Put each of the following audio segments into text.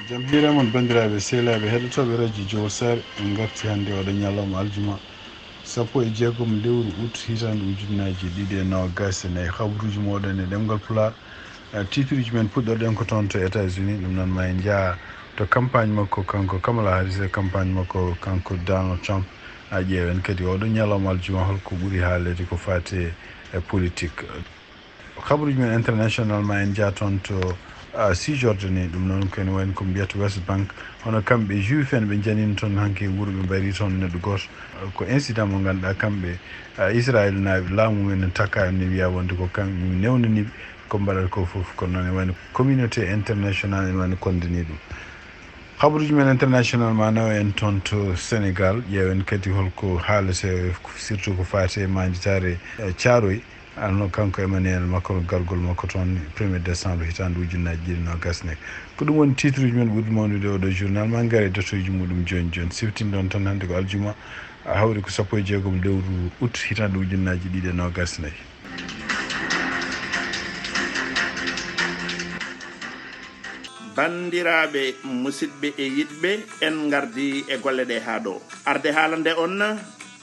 Jamhira mon bandiraɓe sehlaɓe heɗotoɓe radio jowsar en garti hannde oɗo ñalawma aljuma sappo e jeegom lewru août hitande ujunnaji ɗiɗi e nogas e nayyi habruji moɗon e ɗemgal Pulaar titruji men puɗɗorɗen ko toon to États-Unis ɗum noon ma en jaa to campagne makko kanko Kamala Harris e campagne makko kanko Donald Trump a ƴeewen kadi oɗo ñalawma aljuma holko ɓuuri haalede ko fate e politique habruji men international ma en jaa toon to sijorde ni ɗum noon kene wayno ko mbiyata West Bank hono kamɓe juif en ɓe janino toon hanke wuuro ɓe mbari toon neɗɗo goto ko incident mo ganduɗa kamɓe Israël naaɓe laamu men takka ne wiya wonde ko kamɓe newnaniɓe ko mbaɗata ko foof kono noon e wayno communauté international ene wayno kondani ɗum habruji men international ma nawa en toon to Sénégal ƴeewen kadi holko haalete surtout ko fate majitare Thiaroye alno kanko Emmanuel Macron gargol makko toon 1er décembre hitande ujunnaji ɗiɗi nogas nayyi ko ɗum woni titre uji men ɓurɗi mawnude oɗo journal ma gaare datoji muɗum joni joni siftin ɗon tan hannde ko aljuma hawri ko sappo e jeegom lewru août hitande ujunnaji ɗiɗi e nogas nayyi bandiraɓe musidɓe e yiɗɓe en gardi e golle ɗe ha ɗo arde haalande on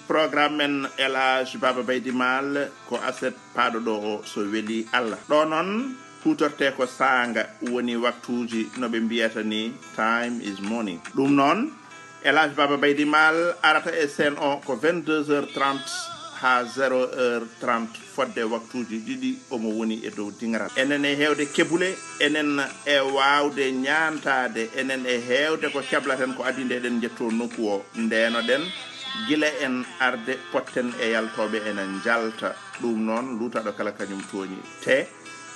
programme men Elhadji Baba Baydy Mal ko aset paaɗo ɗo o so weeli Allah ɗo noon hutorte ko sanga woni waktuji no ɓe mbiyata ni time is money ɗum noon Elhadji Baba Baydy Mal arata e scène o ko 22h30 ha 0h30 fodde waktuji ɗiɗi omo woni e dow dingaral enen e hewde kebule enen e wawde ñantade enen e hewde ko keblaten ko adi nde eɗen jetto nokku o ndenoɗen gila en arde potten e yaltoɓe enen jalta ɗum noon lutaɗo kala kañum tooñi te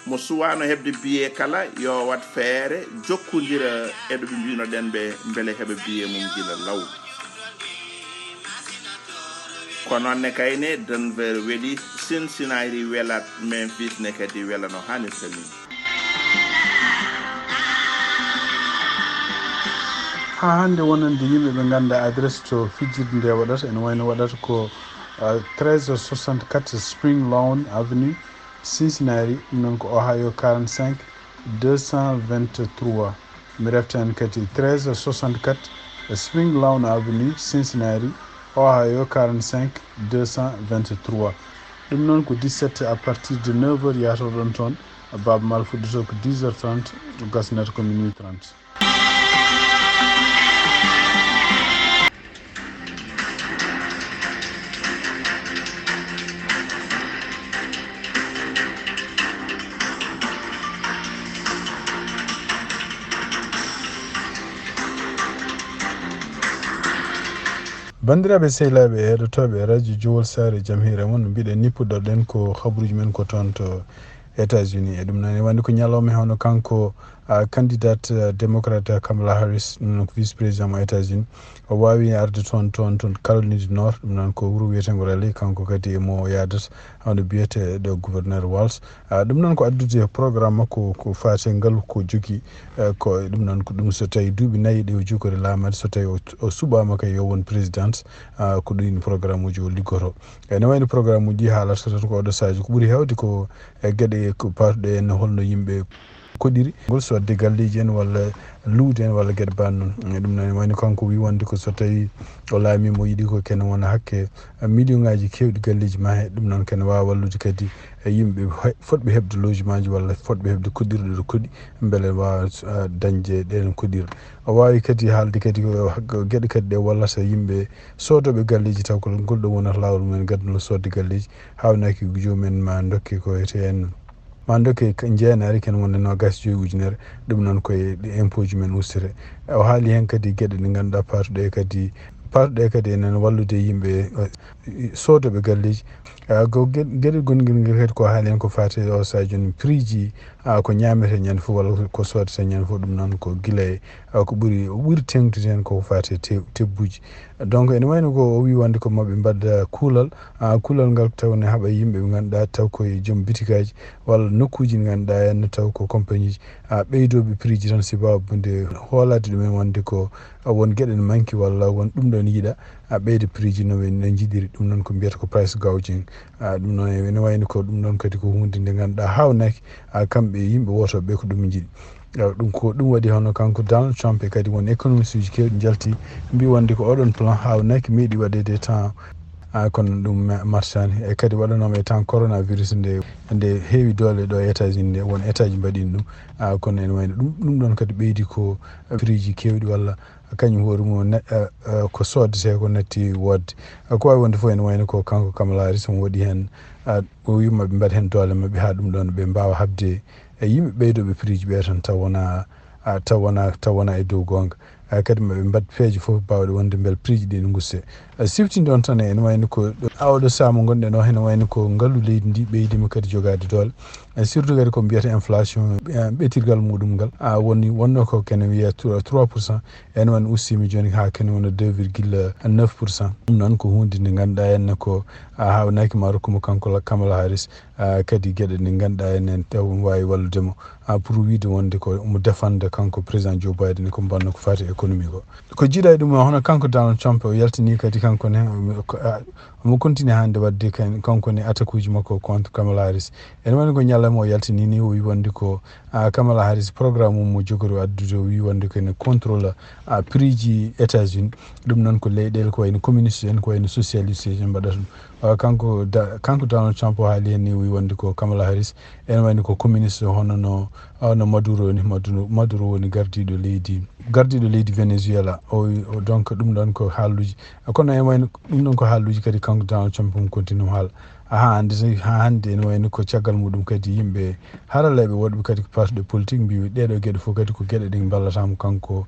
mo suwano hebde biye kala yo wat feere jokkodira eɗo ɓe mbinoɗen ɓe beele heɓa biye mum gila law ko noonne kayne Denver weeli Cincinnati welat Memphis ne kadi wela no hannirta ni ha hannde wonande yimɓe ɓe ganda adresse to fijirde nde waɗata ene wayno waɗata ko 1364 Spring Lawn Avenue Cincinnati ɗum noon ko Ohio 45 223 mi reftani kadi 1364 Spring Lawn Avenue Cincinnati Ohio 45 223 ɗum noon ko 17 à partir de 9h yatoɗon toon Baba Mal fuɗɗoto ko 10h30 gasnata ko minuit 30 bandiraɓe sehlaɓe heɗotoɓe radio jowol sare jamhira mon no mbiɗen ni puɗɗorɗen ko habruji men ko toon to États-Unis e ɗum noon e wandi ko ñalawma hono kanko candidate démocrate Kamala Harris ɗum noon ko vice président mo États-Unis o wawi arde toon Caroline du Nord ɗum noon ko wuuro wiyetengo Raleigh kanko kadi emo yadata hawde biyete ɗo gouverneur Walz ɗum noon ko addude programme makko ko fate ngal ko jogui ko ɗum noon ko ɗum so tawi duuɓi nayyi ɗe o jogori laamade so tawi o suɓama kay yo won présidente ko ɗin programme uji o liggoto ene wayno programme uji haalata tan ko oɗo saji ko ɓuuri hewde ko gueɗe ko patuɗe en holno yimɓe koɗiri ngol so wadde galleji en walla luude en walla gueɗe bannon ɗum noon wayno kanko wi wonde ko so tawi o laamimo yiiɗi ko kene wona hakke million ngaji kewɗi galleji ma he ɗum noon kene wawa wallude kadi yimɓe fotɓe hebde logement ji walla fotɓe hebde koɗirɗe ɗo koɗi beele wawa dañde ɗen koɗirɗe o wawi kadi haalde kadi gueɗe kadi ɗe wallata yimɓe sodoɓe galleji taw ko ngol ɗo wonata lawol mumen gadduno sodde galleji hawnaki jomumen ma dokke ko ete en ma dokke jeenari ken wonde 25 ujunere ɗum noon koye impôt ji men ustete o haali hen kadi gueɗe ɗe ganduɗa patuɗe kadi enen wallude yimɓe sodoɓe galleji ko gueɗe gonguel ngel kadi ko haali hen ko fate o sa joni prix ji ko ñamete ñande fof walla ko sodete ñande fof ɗum noon ko guila e ko ɓuuri tengtude hen koko fate tebbuji donc ene wayno ko o wi wonde ko maɓe mbadda kuulal ngal tawne haaɓa yimɓe ɓe ganduɗa taw koye joom bitikaji walla nokkuji ɗi ganduɗa henna taw ko compagnie ji ɓeydoɓe prix ji tan si bawa bunde hoolade ɗumen wonde ko won gueɗe ne manki walla won ɗum ɗon yiiɗa ɓeyde prix ji no jiiɗiri ɗum noon ko mbiyata ko price gouging ɗum noon ene wayno ko ɗum ɗon kadi ko hunde nde ganduɗa hawnaki kamɓe yimɓe wotoɓe ko ɗum jiiɗi ɗum ko ɗum waɗi hono kanko Donald Trump e kadi won économiste uji kewɗi jalti mbi wonde ko oɗon plan hawnaki meeɗi waɗede temps kono ɗum marchani e kadi waɗanoma e temps coronavirus nde heewi doole ɗo e États-Unis nde won état ji mbaɗino ɗum kono ene wayno ɗum ɗon kadi ɓeydi ko prix ji kewɗi walla kañum hoore mum ko soodete ko natti wodde ko wawi wonde fof ene wayno ko kanko Kamala Harris mo waɗi hen o wima ɓe mbaɗa hen doole mabɓe ha ɗum ɗon ɓe mbawa habde e yimɓe ɓeydoɓe prix ji ɓe tan taw wona e dow gonga kadi maɓe mbad peeje fof bawɗe wonde beel prix ji ɗi ne gusse siftinde on tan ene wayno ko awɗo saama gonɗen o hene wayno ko ngaalu leydi ndi ɓeydima kadi jogade doole surtout kadi ko mbiyata inflation ɓetirgal muɗum ngal wonno ko kene wiya 3% ene wayno ussima joni ha kene wona 2,9%. ɗum noon ko hunde nde ganduɗa henne ko hawnaki ma rokkuma kanko Kamala Harris kadi gueɗe ɗe ganduɗa enen taw wawi walludemo pour wiide wonde ko mo défendre kanko président Joe Biden ko mbanno ko fati économie ko jiiɗa e ɗum hono kanko Donald Trump o yaltini kadi kanko ne omo continue hande wadde kanko ne attaque uji makko contre Kamala Harris ene woni ko ñalama o yaltini ni o wi wonde ko Kamala Harris programme mum mo jogori addude o wi wonde ko ene contrôle prix ji États-Unis ɗum noon ko leyɗele ko wayno communiste en ko wayno socialiste en mbaɗata ɗum kanko Donald Trump o haali hen ni o wi wonde ko Kamala Harris ene wayno ko communiste hono no Maduro ni Maduro woni gardiɗo leydi Venezuela donc ɗum ɗon ko haaluji kono ene wayno ɗum ɗon ko haaluji kadi kanko Donald Trump mo continue haala ha hande ene wayno ko caggal muɗum kadi yimɓe haraleɓe woɗɓe kadi ko parti de politique mbi ɗeɗo gueɗe fof kadi ko gueɗe ɗe ballatamo kanko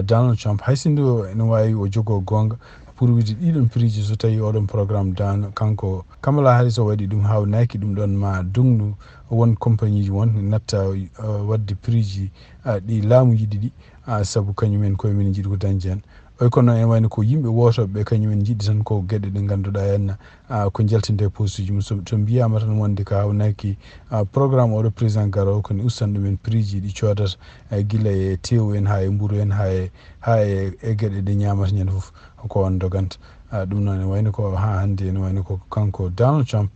Donald Trump haysinde ene wawi o jogo gonga pour wiide ɗiɗon prix ji so tawi oɗon programme kanko Kamala Harris o waɗi ɗum hawnaki ɗum ɗon ma dugnu won compagnie ji won natta wadde prix ji ɗi laamuji ɗiɗi saabu kañumen koye min jiiɗi ko dañde hen kono ene wayno ko yimɓe wotoɓe kañumen jiɗi tan ko gueɗe ɗe ganduɗa henna ko jaltinde poste uji mum so mbiyama tan wonde ko hawnaki programme oɗo président garowo kone ustan ɗumen prix ji ɗi codata guila e tew en ha e mburu en ha e gueɗe ɗe ñamata ñande foof ko on doganta ɗum noon ene wayno ko ha hande ene wayno ko kanko Donald Trump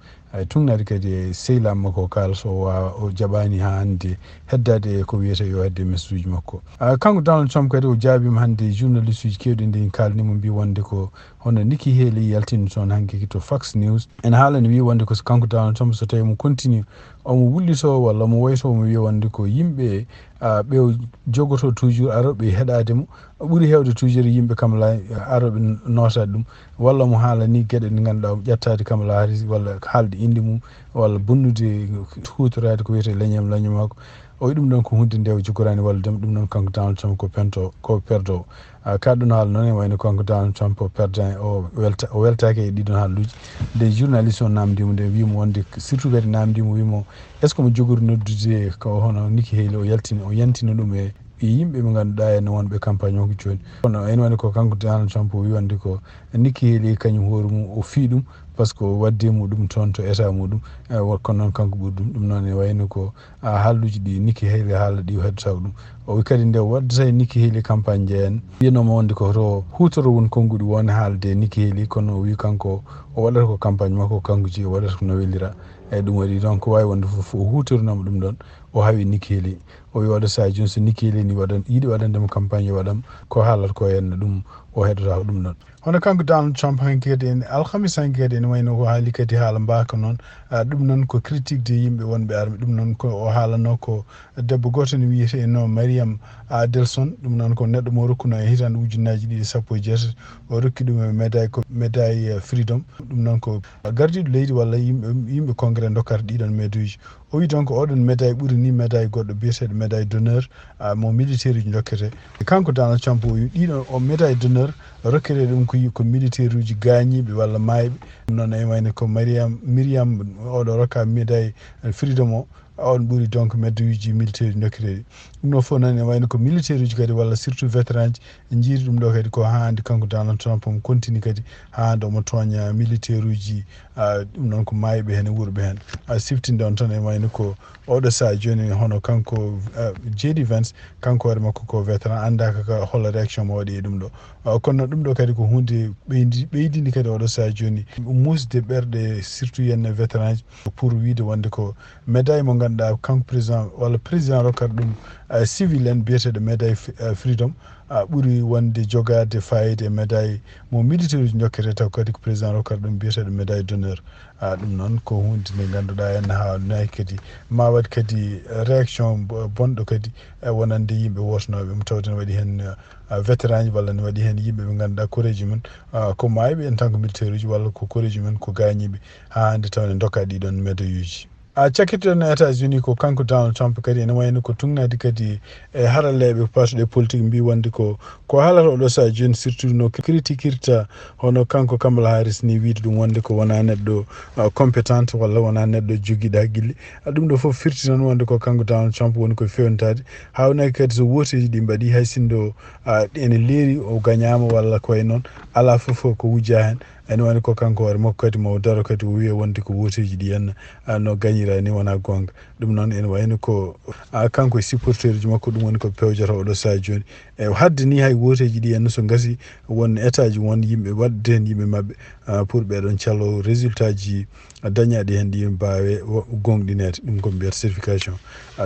tugnade kadi e sehilama makko kalso o jaɓani ha hande heddade ko wiyete yo hedde message uji makko kanko Donald Trump kadi o jaabima hande journaliste uji kewɗi nde kalnimo mbi wonde ko hono Nikki Haley yaltini toon hanki to Fox News ene haalani wi wonde ko kanko Donald Trump so tawi mo continue omo wullito walla mo woyto mo wiya wonde ko yimɓe ɓe jogoto toujours aroɓe heɗademo ɓuuri hewde toujours yimɓe Kamala aroɓe notade ɗum walla mo haalani gueɗe ɗe ganduɗa ƴettade Kamala Harris walla haalde inde mum walla bonnude hutorade ko wiyete leñol mako o wi ɗum ɗon ko hunde nde o jogorani walludema ɗum noon kanko Donald Trump ko perdowo kaɗɗon haala noon e wayno kanko Donald Trump o perdant o weltaki e ɗiɗon haaluji nde journaliste o namdimo nde wimo wonde surtout kadi namdimo wimo est ce que mo jogori noddude ko hono Nikki Haley o yantina ɗum e yimɓe ɓe ganduɗa ene wonɓe campagne o ko joni kono ene wayno ko kanko Donald Trump o wi wonde ko Nikki Haley kañum hoore mum o fii ɗum par ce que o wadde muɗum toon to état muɗum kono noon kanko ɓuuri ɗum noon e wayno ko haalluji ɗi Nikki Haley haala ɗi o heddotako ɗum o wi kadi nde waddata e Nikki Haley campagne jeeyan wiyanoma wonde ko to hutoro won konnguɗi won haalde Nikki Haley kono o wi kanko o waɗata ko campagne makko kanko jeeyi o waɗata ko no welira eyyi ɗum waɗi donc wawi wonde foof o hutorinoma ɗum ɗon o hawi Nikki Haley o wi oɗo saha joni so Nikki Haley ni yiiɗi waɗandemo campagne waɗam ko haalata ko henna ɗum o heddotako ɗum ɗon hono kanko Donald Trump hanki kadi en alhamisa hanki kadi ene wayno ko haali kadi haala mbaka noon ɗum noon ko critique de yimɓe wonɓe arɓe ɗum noon ko o haalano ko debbo goto ne wiyete no Mariam Delson ɗum noon ko neɗɗo mo rokkuno e hitande ujunnaji ɗiɗi sappo e jeetati o rokki ɗum e médaille freedom ɗum noon ko gardiɗo leydi walla yimɓe congrès dokkata ɗiɗon médaille uji o wi donc oɗon médaille ɓuuri ni médaille goɗɗo biyeteɗo médaille d'honneur mo militaire uji dokkete kanko Donald Trump o wi ɗiɗon o médaille d'honneur rokkete ɗum ko militaire uji gañiɓe walla mayɓe ɗum noon e wayno ko Miriam oɗo rokka médaille freedom o on ɓuuri donc médaille uji militaire uji dokketeɗi ɗum ɗo fof noon e wayno ko militaire uji kadi walla surtout vétéran ji jiiri ɗum ɗo kadi ko hande kanko Donald Trump omo continue kadi hande omo toña militaire uji ɗum noon ko mayɓe hen e wuurɓe hen siftinde on tan e wayno ko oɗo saha joni hono kanko JD Vance kanko hoore makko ko vétéran andaka ka holla réaction mo waɗi e ɗum ɗo kono ɗum ɗo kadi ko hunde ɓeydindi kadi oɗo saha joni musde ɓerɗe surtout yenne vétéran ji pour wiide wonde ko médaille mo ganduɗa kanko président walla président rokkata ɗum civil en biyeteɗo médaille freedom ɓuuri wonde jogade fayida e médaille mo militaire uji jokkete taw kadi ko président rokkata ɗum biyeteɗo médaille d'honneur ɗum noon ko hunde nde ganduɗa henna ha nayi kadi ma waɗ kadi réaction bonɗo kadi wonande yimɓe wotanoɓe mo tawde ne waɗi hen vétéran ji walla ne waɗi hen yimɓe ɓe ganduɗa koreji men ko mayɓe en tant que militaire uji walla ko koreji men ko gañiɓe ha hande tawne dokka ɗiɗon médaille uji cakkitoɗen no États-Unis ko kanko Donald Trump kadi ene wayno ko tugnadi kadi e haralleɓe partuɗe politique mbi wonde ko haalata oɗo sa joni surtout no critiquirta hono kanko Kamala Harris ni wiide ɗum wonde ko wona neɗɗo compétente walla wona neɗɗo joguiɗo haqqille ɗum ɗo foof firti noon wonde ko kanko Donald Trump woni koye fewnitade hawnaki kadi so woteji ɗi mbaɗi hay sindo ene leeri o gañama walla koye noon ala foof ko wujja hen ene wani ko kanko hoore makko kadi mo daro kadi o wiya wonde ko woteji ɗi henna no gañira ni wona gonga ɗum noon ene wayno ko kanko e supporteur uji makko ɗum woni ko pewjata oɗo saha joni e hadde ni hay woteji ɗi henna so gasi won état ji won yimɓe wadde hen yimɓe mabɓe pour ɓeɗon callo résultat ji dañaɗi hen ɗi mbawe gonɗinede ɗum ko mbiyata certification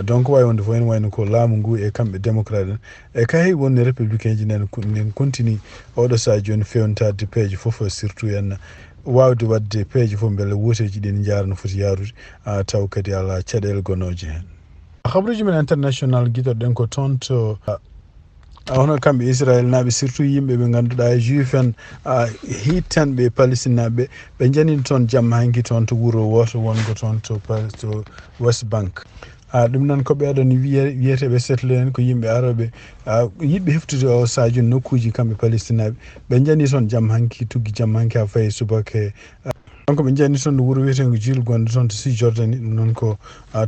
donc wawi wonde fof ene wayno ko laamu ngu e kamɓe démocrate en e kay wonde républicain ji nen continue oɗo saha joni fewnitade peeje foof surtout henna wawde wadde peeje fof beele woteji ɗi ne jara no foti yarude taw kadi ala caɗele gonoje hen habruji men international guiɗoɗen ko toon to hono kamɓe Israël naɓe surtout yimɓe ɓe ganduɗa juif en hittanɓe Palestine naɓe ɓe janini toon jamma hanki toon to wuuro woto wongo toon to West Bank ɗum noon ko ɓeɗon wiyeteɓe settle en ko yimɓe aroɓe yiɗɓe heftude o sadio nokkuji kamɓe Palestine naɓe ɓe jani toon jamma hanki tugui jamma hanki ha fayi subake donc ɓe jani toon ɗo wuuro wiyetego juule gonɗo toon to Cisjordanie ɗum noon ko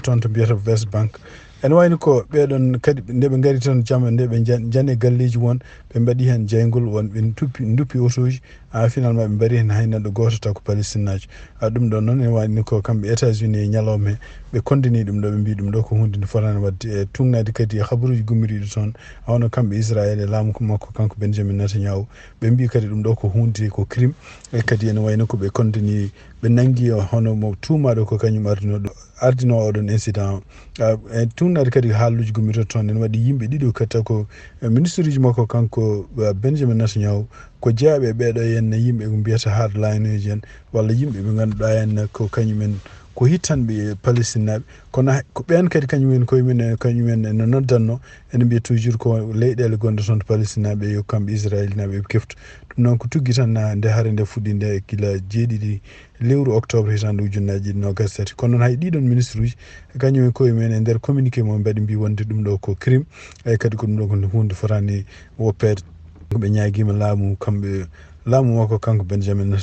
toon to mbiyata West Bank ene wayno ko ɓeɗon kadi nde ɓe gari toon jamma nde ɓe jani galleji won ɓe mbaɗi hen jeygol won ɓe duppi autoji finalement ɓe mbaɗi hen hay neɗɗo goto taw ko palestinajo ɗum ɗon noon ene wayno ko kamɓe États-Unis e ñalawma he ɓe kondini ɗum ɗo ɓe mbi ɗum ɗo ko hunde nde fotani wadde e tugnadi kadi habaruji gummiriɗo toon hono kamɓe Israël e laamu makko kanko Benjamin Netanyahu ɓe mbi kadi ɗum ɗo ko hunde ko crime e kadi ene wayno ko ɓe kondini ɓe nangui hono mo tumaɗo ko kañum ardino oɗon incident e tugnade kadi haaluji gummitoto toon ene waɗi yimɓe ɗiɗo kadi taw ko ministre uji makko kanko Benjamin Netanyahu ko jeeyaɓe ɓeɗo henna yimɓe ko mbiyata hardline uji en walla yimɓe ɓe ganduɗa henna ko kañumen ko hittanɓe Palestine naɓe kono ko ɓen kadi kañumen kañumen ene noddanno ene mbiya toujours ko leyɗele gonɗe toon to Palestine naɓe yo kamɓe Israël naɓe ɓe keftu ɗum noon ko tugui tan nde haare nde fuɗɗi nde gila jeeɗiɗi lewru octobre hitande ujunnaji ɗiɗi nogas tati kono noon hay ɗiɗon ministre uji kañumen koye men e nder communiqué mo mbaɗi mbi wonde ɗum ɗo ko crime e kadi ko ɗum ɗo ko hunde fotani woppede ko ɓe ñaguima laamu kamɓe laamu makko kanko Benjamin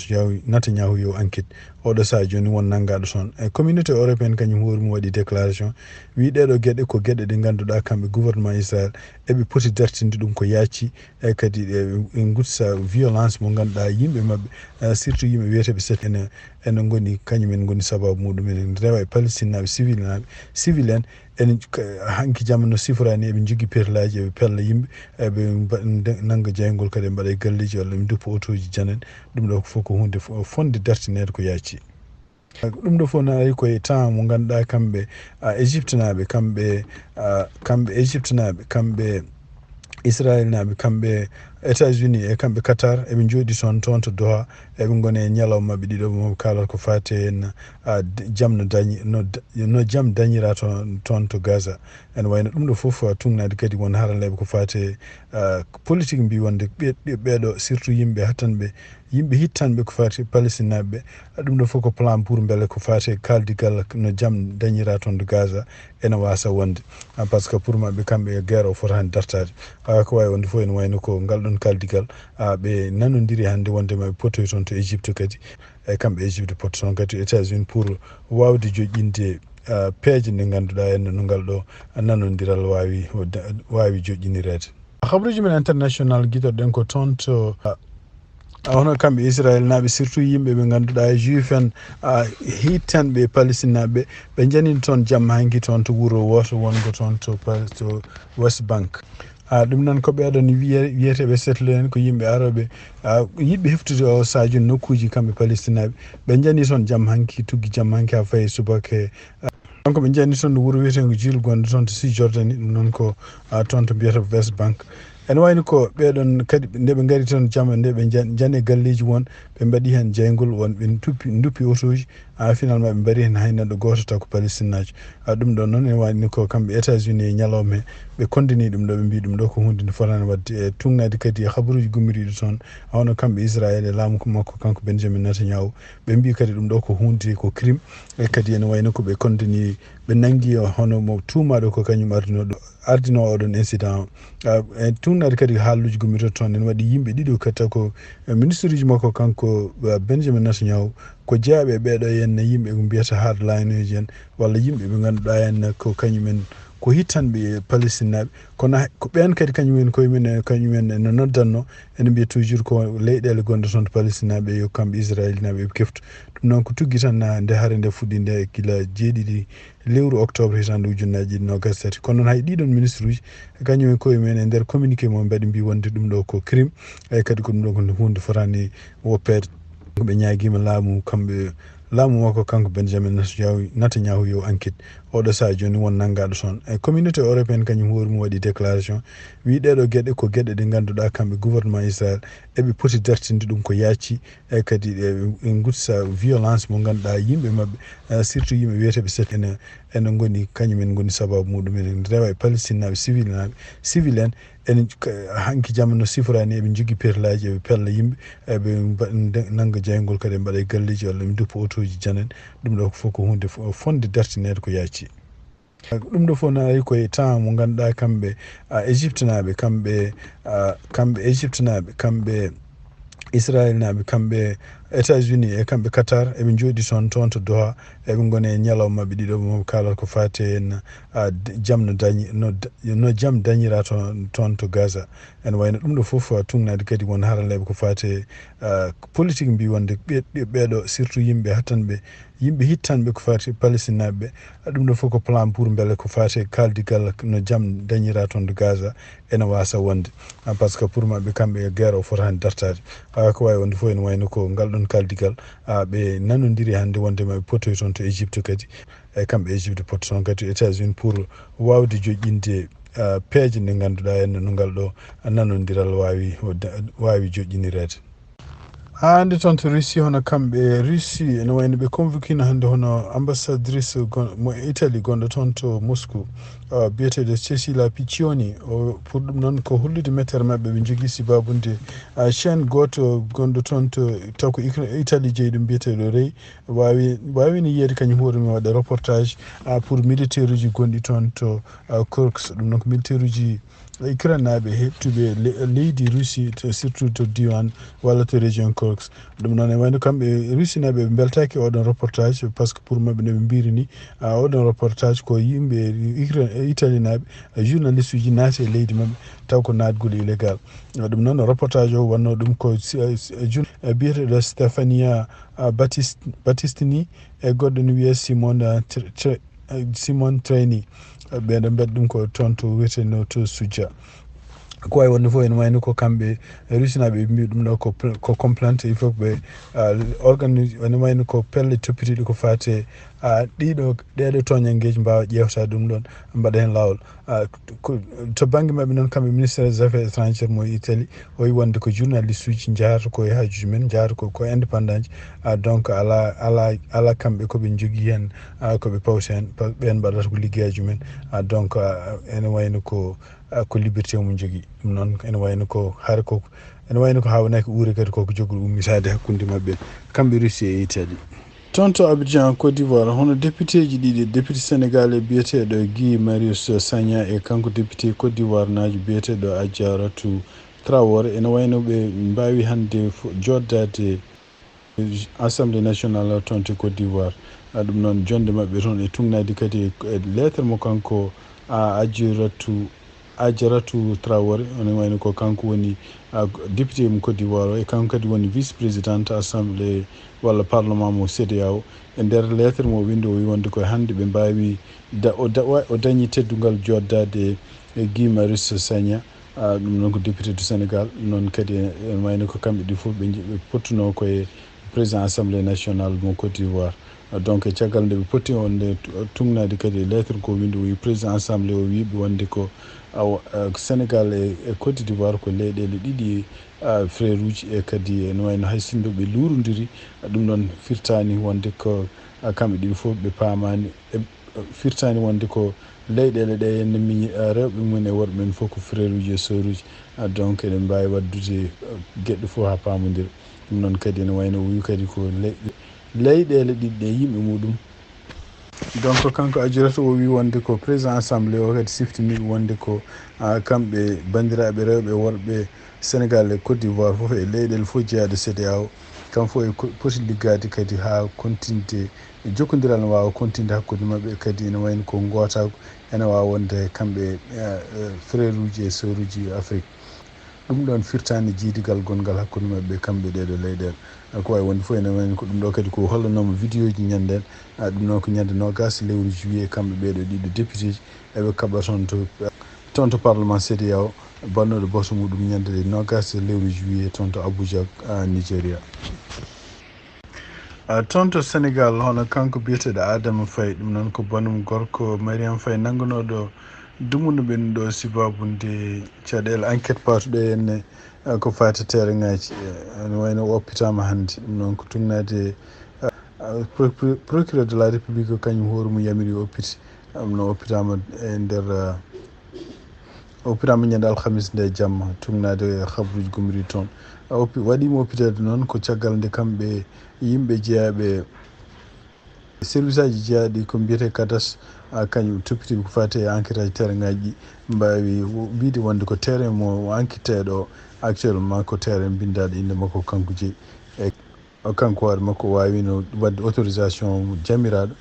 Netanyahu yo enquête oɗo saha joni won nanggaɗo toon e communauté européenne kañum hoore mum waɗi déclaration wi ɗeɗo gueɗe ko gueɗe ɗe ganduɗa kamɓe gouvernement Israël eɓe poti dartinde ɗum ko yacci e kadi ɓe gutsa violence mo ganduɗa yimɓe mabɓe surtout yimɓe wiyeteɓe set ene goni kañumen goni sababu muɗum ene rewa e Palestine naɓe civil en ene hanki jamma no siforani eɓe jogui perlaji eɓe pella yimɓe eɓe nangga jeygol kadi ɓe mbaɗa e galleji walla ɓe duppa autoji janen ɗum ɗo fof ko hunde fonde dartinede ko yacci ɗum ɗo fof nayi koye temps mo ganduɗa kamɓe Égypte naɓe kamɓe Égypte naɓe kamɓe Israël naɓe kamɓe États-Unis e kamɓe Qatar eɓe jooɗi toon to Doha eɓe goni e ñalawma mabɓe ɗiɗo mo kalata ko fate hen jaam no jaam dañira toon to Gaza ene wayno ɗum ɗo foof tugnade kadi won haraleɓe ko fate politique mbi wonde ɓeɗo surtout yimɓe hittanɓe ko fate Palestine naɓeɓe ɗum ɗo foof ko plan pour beele ko fate kaldigal no jaam dañira toon to Gaza ene wasa wonde par ce que pour mabɓe kamɓe guerre o fotani dartade ko wawi wonde fof ene wayno ko ngal ɗon kaldigal ɓe nanodiri hande wonde maɓe potoy toon to Égypte kadi e kamɓe Égypte poto toon kadi États-Unis pour wawde joƴƴinde peeje nde ganduɗa henna no ngal ɗo nanodiral wawi joƴƴinirede habruji men international guiɗoɗen ko toon to hono kamɓe Israël naɓe surtout yimɓe ɓe ganduɗa juif en hittanɓe Palestine naɓe ɓe janini toon jamma hanki toon to wuuro woto wongo toon to West Bank ɗum noon ko ɓeɗon wiyeteɓe settle en ko yimɓe aroɓe yiɗɓe heftude o sadio nokkuji kamɓe Palestine naɓe ɓe jani toon jamma hanki tugui jamma hanki ha fayi subake kanko ɓe jani toon wuro wiyetego jil gonɗo toon to si jordani ɗum noon ko toon to mbiyata west bank ene wayno ko ɓeɗon kadi nde ɓe gari toon jamma nde ɓe jani e galleji won ɓe mbaɗi hen jeygol won ɓe duppi autoji finalement ɓe mbari hen hay neɗɗo goto taw ko palestinajo ɗum ɗon noon ene wayni ko kamɓe États-Unis e ñalawma he ɓe kondini ɗum ɗo ɓe mbi ɗum ɗo ko hunde nde fotani wadde e tugnade kadi e habaruji gummiriɗo toon hawno kamɓe Israël e laamu makko kanko Benjamin Netanyahu ɓe mbi kadi ɗum ɗo ko hunde ko crime e kadi ene wayno ko ɓe kondini ɓe nangi hono mo tuumaɗo ko kañum ardino oɗon incident e tugnade kadi haaluji gummitoɗo toon ene waɗi yimɓe ɗiɗo kadi ko ministre uji makko kanko Benjamin Netanyahu ko jeeyaɓe ɓeɗo henne yimɓe ko mbiyata hardline uji en walla yimɓe ɓe ganduɗa henne ko kañumen ko hittanɓe palestinaɓe kono ko ɓen kadi kañumen kañumen ene noddanno ene mbiya toujours ko leyɗele gonɗe toon to palestinaɓe yo kamɓe israélinaɓe ɓe keftu ɗum noon ko tugui tan nde haare nde fuɗɗi nde gila 7 lewru octobre hitande ujunnaje 2023 kono noon hay ɗiɗon ministre uji kañumen koye men e nder communiqué mo mbaɗi mbi wonde ɗum ɗo ko crime eyyi kadi ko ɗum ɗo ko hunde fotani woppede ɓe ñaguima laamu makko kanko Benjamin Netanyahu yo enquête oɗo saaha joni won nanggaɗo toon e communauté européenne kañum hoori mum waɗi déclaration wi ɗeɗo gueɗe ko gueɗe ɗe ganduɗa kamɓe gouvernement Israël eɓe poti dartinde ɗum ko yaaci e kadi e gutsa violence mo ganduɗa yimɓe mabɓe surtout yimɓe wiyeteɓe set ene goni kañumen goni sababu muɗum ene rewa e palestinaɓe civil en ene hanki jamma no siforani eɓe jogui perlaji eɓe pella yimɓe eɓe nangga jeygol kadi mbaɗa e galleji walla ɓe duppa autoji janen ɗum ɗo fof ko hunde fonde dartinede ko yaaci ɗum ɗo fof no ari koye temps mo ganduɗa kamɓe égypte naɓe kamɓe égypte naɓe kamɓe israël naɓe kamɓe États-Unis e kamɓe Qatar eɓe jooɗi toon to Doha eɓe goni e ñalawma mabɓe ɗiɗo mo kalata ko fate en jaam no jaam dañira toon to Gaza ene wayno ɗum ɗo foof tugnade kadi won haraleɓe ko fate politique mbi wonde ɓeɗo surtout yimɓe hittanɓe ko fate palestinaɓe ɗum ɗo fof ko plan pour beele ko fate kaldigal no jaam dañira toon to Gaza ene wasa wonde par ce que pour mabɓe kamɓe guerre o fotani dartade ko wawi wonde fof ene wayno ko ngal ɗon kaldigal ɓe nanodiri hannde wondema ɓe potoy toon to Égypte kadi e kamɓe Égypte poto toon kadi États-Unis pour wawde joƴƴinde peeje nde ganduɗa henne no ngal ɗo nanodiral wawi joƴƴinirede hande toon to Russie hono kamɓe Russie ene wayno ɓe convoquino hannde hono ambassadrice mo Italie gonɗo toon to Moscou biyeteɗo Cecilia Piccioni pour ɗum noon ko hollude mettere mabɓe ɓe jogui sibabude chaine goto gonɗo toon to taw ko Italie jeeyi ɗum biyeteɗo Rey wawino yiyede kañum hoore mum waɗa reportage pour militaire uji gonɗi toon to Kursk ɗum noon ko militaire uji Ukraine naɓe heɓtuɓe leydi Russie surtout to diwan walla to région Kursk ɗum noon e wayno kamɓe Russie naɓe ɓe beltaki oɗon reportage par ce que pour mabɓe noɓe mbiri ni oɗon reportage ko yimɓe Italie naɓe journaliste uji naati e leydi mabɓe taw ko natgol illégal ɗum noon reportage o wanno ɗum ko biyeteɗo Stefania Battistini e goɗɗo no wiye Simon Traini ɓeɗo mbaɗi ɗum ko toon to wiyeteno to Suja ko wawi wonde fof ene wayno ko kamɓe Russie naɓe mbi ɗum ɗo ko complainte il faut ɓe organise ene wayno ko pelle toppitiɗe ko fate ɗeɗo toñanggueji mbawa ƴewta ɗum ɗon mbaɗa hen lawol to banggue mabɓe noon kamɓe ministére des affaires étrangères mo Italie o wi wonde ko journaliste uji jarata koye hajuji men jarata ko indépendant ji donc ala kamɓe koɓe jogui hen koɓe pawta hen ɓen mbaɗata ko liggueyaji men donc ene wayno ko liberté mum jogui ɗum noon ene wayno ko ene wayno ko hawnaki uure kadi koko jogori ummitade hakkude mabɓe kamɓe Russie e Italie toon to Abidjan Côte d'Ivoire hono député ji ɗiɗi député sénégalais biyeteɗo Guy Marius Sagna e kanko député Côte d'Ivoire najo biyeteɗo Adjaratou Traoré ene wayno ɓe mbawi hande joddade assemblée nationale toon to Côte d'Ivoire ɗum noon jonde mabɓe toon e tugnadi kadi e lettre mo kanko Adjaratou Traoré ene wayno ko kanko woni député mo Côte d'Ivoire o e kanko kadi woni vice présidente assemblée walla parlement mo CEDEAO e nder lettre mo windi o wi wonde koye hannde ɓe mbawi o dañi teddugal joddade e Guy Marius Sagna ɗum noon ko député du Sénégal noon kadi ene wayno ko kamɓe ɗi fof ɓe pottuno koye président assemblée nationale mo Côte d'Ivoire donc e caggal nde ɓe poti wonde tugnade kadi lettre ko windi o wi président assemblée o wiɓe wonde ko sénégal e côte d'ivoire ko leyɗele ɗiɗi frère uji e kadi ene wayno hay sinno ɓe lurodiri ɗum ɗon firtani wonde ko kamɓe ɗiɗi fof ɓe paamani firtani wonde ko leyɗele ɗe henne miñi rewɓe mumen e worɓe men fof ko frère uji e sœur uji donc eɗen mbawi waddude gueɗɗe fof ha pamodira ɗum noon kadi ene wayno o wi kadi ko leyɗele ɗiɗi ɗe yimɓe muɗum donc kanko ajurata o wi wonde ko président assemblée o kadi siftiniɓe wonde ko kamɓe bandiraɓe rewɓe e worɓe sénégal e côte d'ivoire fof e leyɗele fof jeeyade CEDEAO kam fof e poti liggade kadi ha continde jokkodiral ne wawa continde hakkude mabɓe kadi ene wayno ko gotako ene wawa wonde kamɓe frère uji e sœur uji afrique ɗum ɗon firtani jiidigal gongal hakkude mabɓe kamɓe ɗeɗo leyɗele ko wawi wonde fof ene wayno ko ɗum ɗo kadi ko hollanoma vidéo ji ñanden ɗum noon ko ñande nogas lewru juillet kamɓe ɓeɗo ɗiɗo député ji eɓe kaɓa toon to parlement CEDEAO bannoɗo boso muɗum ñande nogas lewru juillet toon to Abuja Nigéria. Toon to Sénégal hono kanko biyeteɗo Adama Faye ɗum noon ko banum gorko Mariame Faye nangunoɗo dumuno ɓen ɗo sibabunde caɗele enquête patuɗo henne ko fati terraŋaji ene wayno oppitama hannde ɗum noon ko tugnade procureur de la république ko kañum hoore mum yamiri oppiti ɗum noon oppitama e nder oppitama ñande alhamis nde jamma tugnade habruji gomri toon waɗimo oppitede noon ko caggal nde kamɓe yimɓe jeeyaɓe service aji jeeyaɗi ko mbiyete kadas kañum toppitiɓe ko fati e enquête aji terraŋaji ɗi mbawi wiide wonde ko terrain mo enquêteɗo actuellement ko terrain bindaɗo inde makko kanko jeeyi e kanko hoore makko wawino wadde autorisation jamiraɗo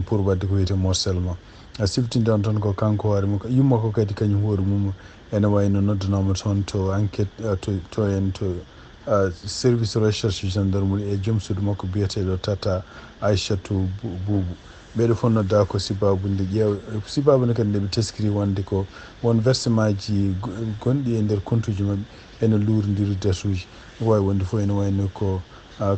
pour wadde ko wiyete morcellement siftinde on toon ko kanko hoore makko yummako kadi kañum hoore mum ene wayno noddanoma toon to enquête to en to service recherche gendarmerie e joom suudu makko biyeteɗo Tata Aissatou Boubou ɓeɗo fof nodda ko sibabunde ƴeew sibabunde kadi ndeɓe teskiri wonde ko won versement ji gonɗi e nder compte uji mabɓe ene luurodiri date uji wawi wonde fof ene wayno ko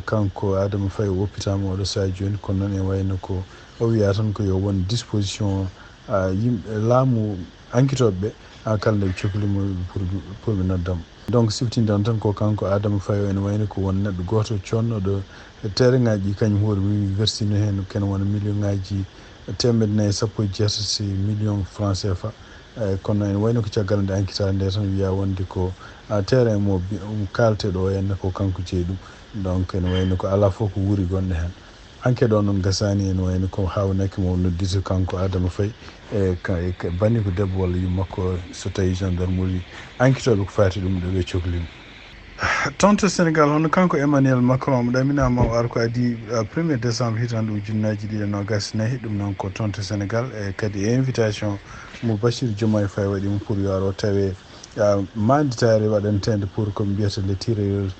kanko Adama Faye woppitama oɗo saha joni kono noon ene wayno ko o wiya tan ko yo won disposition yimɓe laamu enquêtoɓe kala ndeɓe cohlimo pour ɓe noddamo donc siftinde on tan ko kanko Adama Faye ene wayno ko won neɗɗo goto connoɗo terrain ngaji ɗi kañum hoore mum versino hen kene wona million ngaji 117 million francs CFA kono ene wayno ko caggal nde enquêtade nde tan wiya wonde ko terrain mo kalteɗo o henne ko kanko jeeyi ɗum donc ene wayno ko ala fof ko wuuri gonɗo hen enquête o noon gasani ene wayno ko hawnaki mo noddita kanko Adama Faye e banni ko debbo walla yummakko so tawi gendarmerie enquêtoɓe ko fati ɗum ɗo ɓe cohlimo toon to Sénégal hono kanko Emmanuel Macron mo ɗaminama o ar ko adi 1er décembre hitande ujunnaji ɗiɗi e nogas nayyi ɗum noon ko toon to Sénégal e kadi invitation mo Bassirou Diomaye Faye waɗimo pour yo ar o tawe manditare waɗantede pour koɓe mbiyata les tirailleurs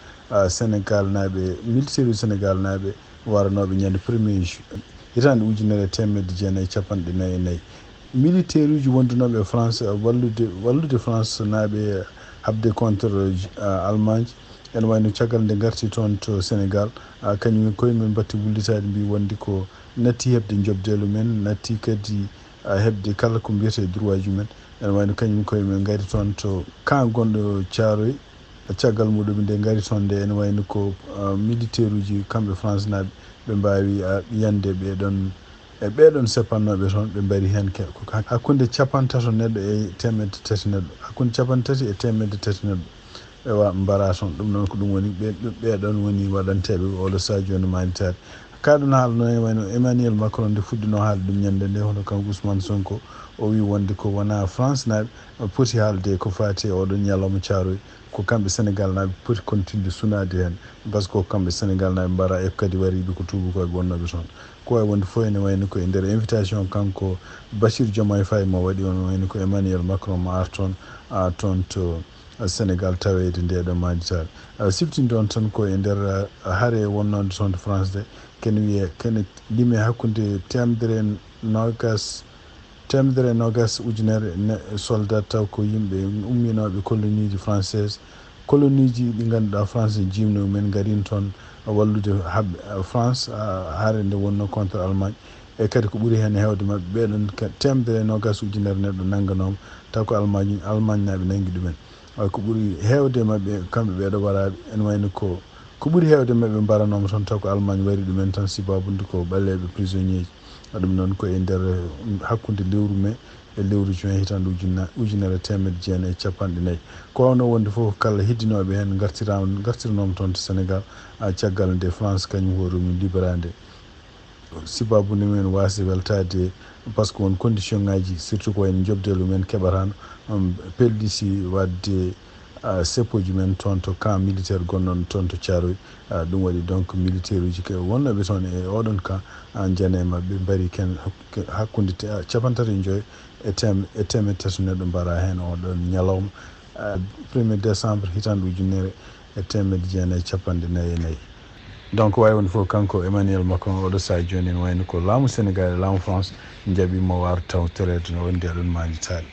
Sénégal naɓe militaire Sénégal naɓe waranoɓe ñande 1er juillet hitande ujunere temedde jeenayyi capanɗe nayyi e nayyi militaire uji wondunoɓe France wallude France naɓe habde contre Allemagne ene wayno caggal nde garti toon to Sénégal kañum koyemumen batti wullitade mbi wonde ko natti hebde jobdelu men natti kadi hebde kala ko mbiyete droit ji men ene wayno kañum koyemumen gari toon to camp gonɗo Thiaroye caggal muɗum nde gari toon nde ene wayno ko militaire uji kamɓe France naɓe ɓe mbawi yande ɓeɗon sepannoɓe toon ɓe mbari hen hakkude 50 neɗɗo e 100 neɗɗo hakkude 50 e 100 neɗɗo ɓe mbara toon ɗum noon ko ɗum woni ɓeɗon woni waɗanteɓe oɗo saha joni manitade kaɗon haala noon e wayno Emmanuel Macron nde fuɗɗino haalde ɗum ñande nde hono kanko Ousmane Sonko o wi wonde ko wona France naɓe poti haalde ko fati oɗon ñalawma Thiaroye ko kamɓe Sénégal naɓe poti continude sunade hen par ce que ko kamɓe Sénégal naɓe mbara e kadi wariɓe ko tubakoɓe wonnoɓe toon ko wawi wonde fof ene wayno ko e nder invitation kanko Bassirou Diomaye Faye mo waɗi on wayno ko Emmanuel Macron mo ar toon toon to Sénégal tawede ndeɗo manditade siftinde on tan ko e nder haare wonnode toon to France de kene lime hakkude temedere nogas ujunere soldat taw ko yimɓe umminoɓe colonie ji française colonie ji ɗi ganduɗa France jimno men garin toon wallude habɓe France haare nde wonno contre Allemagne e kadi ko ɓuri hen hewde mabɓe ɓeɗon temedere nogas ujunere neɗɗo nanganoma taw ko Allemagne naɓe nanggui ɗumen ko ɓuri hewde mabɓe kamɓe ɓeɗo waraɓe ene wayno ko ɓuri hewde mabɓe mbaranoma toon taw ko Allemagne wari ɗumen tan sibabude ko ɓalleɓe prisonnier ji ɗum noon ko e nder hakkude lewru mai e lewru juin hitande ujunere 1950 ko wawno wonde foof kala heddinoɓe hen gartiranoma toon to Sénégal caggal nde France kañum hoorumi liberade sibabude mumen wasi weltade par ce que won condition ngaji surtout ko en jobdelu men keɓatano pelɗisi wadde seppoji men toon to camp militaire gonɗon toon to Thiaroye ɗum waɗi donc militaire uji wonnoɓe toon e oɗon camp jane mabɓe mbari ken hakkude 35 e temedde tati neɗɗo mbara hen oɗon ñalawma 1er décembre hitande ujunere e 1954 donc wawi wonde fof kanko Emmanuel Macron oɗo saha joni en wayno ko laamu Sénégal e laamu France jaaɓimo waro tawtorede no wondi aɗon majitade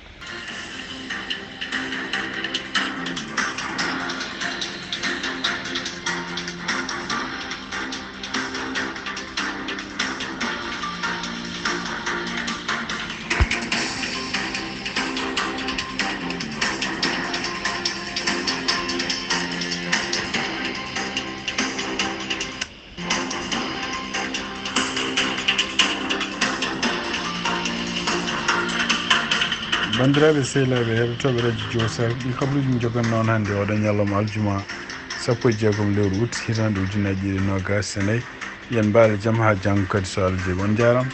bandiraɓe sehlaɓe heɗotoɓe radio Diosar ɗi kabaruji min jogan noon hannde oɗo ñalawma aljuma 16 lewru août hitande 2024 yen mbaɗe jaam ha janggo kadi so Allah jaaɓi on jarama.